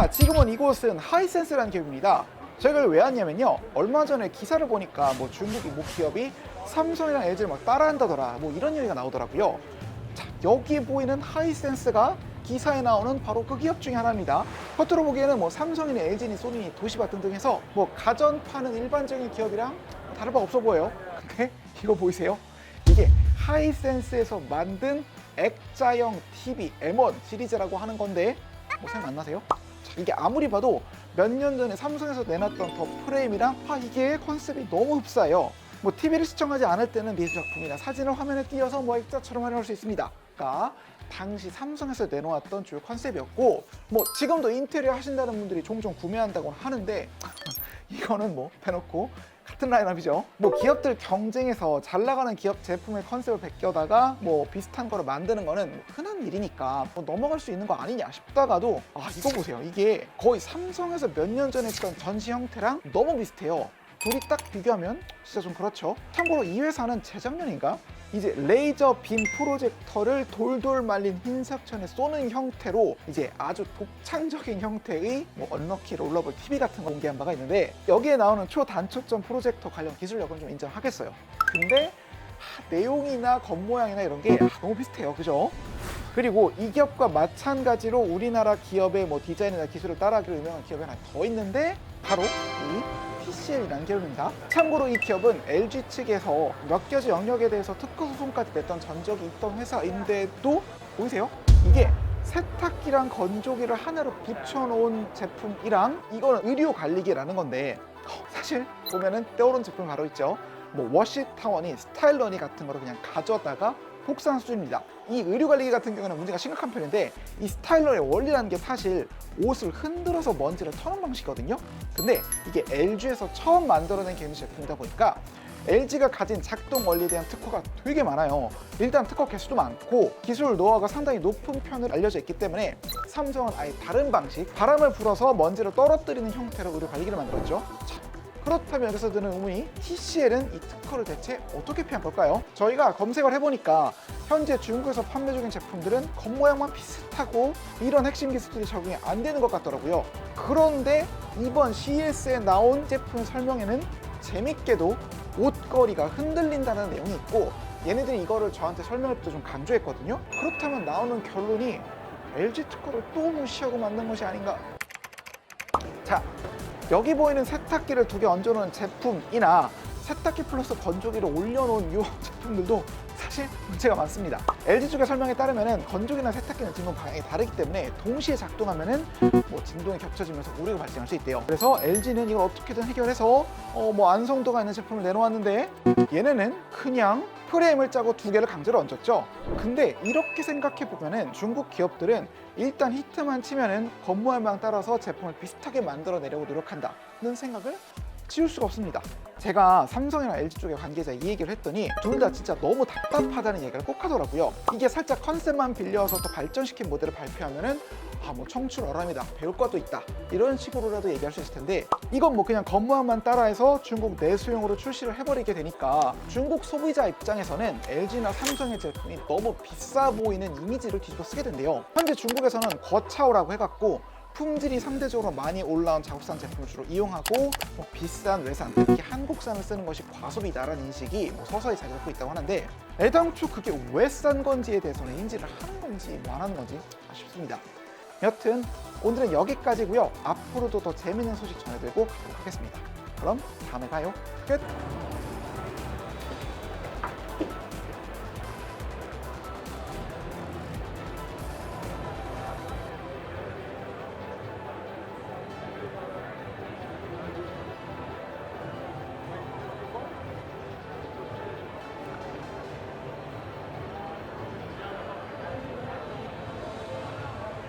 자, 지금은 이곳은 하이센스라는 기업입니다. 저희가 왜 왔냐면요, 얼마 전에 기사를 보니까 뭐 중국이 모 기업이 삼성이랑 LG를 막 따라한다더라, 뭐 이런 얘기가 나오더라고요. 자, 여기 보이는 하이센스가 기사에 나오는 바로 그 기업 중에 하나입니다. 겉으로 보기에는 뭐 삼성이나 LG니 소니, 도시바 등등 해서 뭐 가전 파는 일반적인 기업이랑 다를 바 없어 보여요. 근데 이거 보이세요? 이게 하이센스에서 만든 액자형 TV M1 시리즈라고 하는 건데 뭐 생각 안 나세요? 자, 이게 아무리 봐도 몇 년 전에 삼성에서 내놨던 더 프레임이랑 이게 컨셉이 너무 흡사해요. 뭐 TV를 시청하지 않을 때는 미술 작품이나 사진을 화면에 띄어서 뭐 액자처럼 활용할 수 있습니다. 그러니까 당시 삼성에서 내놓았던 주요 컨셉이었고, 뭐 지금도 인테리어 하신다는 분들이 종종 구매한다고 하는데 이거는 뭐 대놓고 같은 라인업이죠. 뭐 기업들 경쟁에서 잘 나가는 기업 제품의 컨셉을 베껴다가 뭐 비슷한 거를 만드는 거는 뭐 흔한 일이니까 뭐 넘어갈 수 있는 거 아니냐 싶다가도, 이거 보세요. 이게 거의 삼성에서 몇 년 전에 했던 전시 형태랑 너무 비슷해요. 둘이 딱 비교하면 진짜 좀 그렇죠. 참고로 이 회사는 재작년인가 이제 레이저 빔 프로젝터를 돌돌 말린 흰색천에 쏘는 형태로 이제 아주 독창적인 형태의 뭐 언럭키 롤러블 TV 같은 거 공개한 바가 있는데, 여기에 나오는 초단초점 프로젝터 관련 기술력은 좀 인정하겠어요. 근데 내용이나 겉모양이나 이런 게 너무 비슷해요. 그죠? 그리고 이 기업과 마찬가지로 우리나라 기업의 뭐 디자인이나 기술을 따라하기로 유명한 기업이 하나 더 있는데 바로 이 TCL이라는 기업입니다. 참고로 이 기업은 LG 측에서 몇 가지 영역에 대해서 특허 소송까지 냈던 전적이 있던 회사인데도 보이세요? 이게 세탁기랑 건조기를 하나로 붙여놓은 제품이랑 이거는 의류 관리기라는 건데, 사실 보면은 떠오르는 제품 바로 있죠. 뭐 워시타워니, 스타일러니 같은 거를 그냥 가져다가 복사한 수준입니다. 이 의류관리기 같은 경우는 문제가 심각한 편인데, 이 스타일러의 원리라는 게 사실 옷을 흔들어서 먼지를 터는 방식이거든요. 근데 이게 LG에서 처음 만들어낸 개미 제품이다 보니까 LG가 가진 작동 원리에 대한 특허가 되게 많아요. 일단 특허 개수도 많고 기술 노하우가 상당히 높은 편으로 알려져 있기 때문에 삼성은 아예 다른 방식, 바람을 불어서 먼지를 떨어뜨리는 형태로 의류관리기를 만들었죠. 그렇다면 여기서 드는 의문이, TCL은 이 특허를 대체 어떻게 피한 걸까요? 저희가 검색을 해보니까 현재 중국에서 판매 중인 제품들은 겉모양만 비슷하고 이런 핵심 기술들이 적용이 안 되는 것 같더라고요. 그런데 이번 CES에 나온 제품 설명에는 재밌게도 옷걸이가 흔들린다는 내용이 있고, 얘네들이 이거를 저한테 설명할 때 좀 강조했거든요. 그렇다면 나오는 결론이 LG 특허를 또 무시하고 만든 것이 아닌가. 자, 여기 보이는 세탁기를 두 개 얹어놓은 제품이나 세탁기 플러스 건조기를 올려놓은 이 제품들도 사실 문제가 많습니다. LG 쪽의 설명에 따르면 건조기나 세탁기는 진동 방향이 다르기 때문에 동시에 작동하면 뭐 진동이 겹쳐지면서 오류가 발생할 수 있대요. 그래서 LG는 이걸 어떻게든 해결해서 뭐 안성도가 있는 제품을 내놓았는데, 얘네는 그냥 프레임을 짜고 두 개를 강제로 얹었죠. 근데 이렇게 생각해 보면은 중국 기업들은 일단 히트만 치면은 겉모양만 따라서 제품을 비슷하게 만들어내려고 노력한다는 생각을 지울 수가 없습니다. 제가 삼성이랑 LG 쪽의 관계자에 이 얘기를 했더니 둘 다 진짜 너무 답답하다는 얘기를 꼭 하더라고요. 이게 살짝 컨셉만 빌려서 또 발전시킨 모델을 발표하면은 뭐 청출어람이다, 배울 것도 있다, 이런 식으로라도 얘기할 수 있을 텐데, 이건 뭐 그냥 겉모양만 따라해서 중국 내수용으로 출시를 해버리게 되니까 중국 소비자 입장에서는 LG나 삼성의 제품이 너무 비싸 보이는 이미지를 뒤집어 쓰게 된대요. 현재 중국에서는 거차오라고 해갖고 품질이 상대적으로 많이 올라온 자국산 제품을 주로 이용하고 뭐 비싼 외산, 특히 한국산을 쓰는 것이 과소비다라는 인식이 서서히 자리 잡고 있다고 하는데, 애당초 그게 왜 싼 건지에 대해서는 인지를 하는 건지 뭐 안 하는 건지 아쉽습니다. 여튼 오늘은 여기까지고요. 앞으로도 더 재밌는 소식 전해드리고 가도록 하겠습니다. 그럼 다음에 봐요. 끝!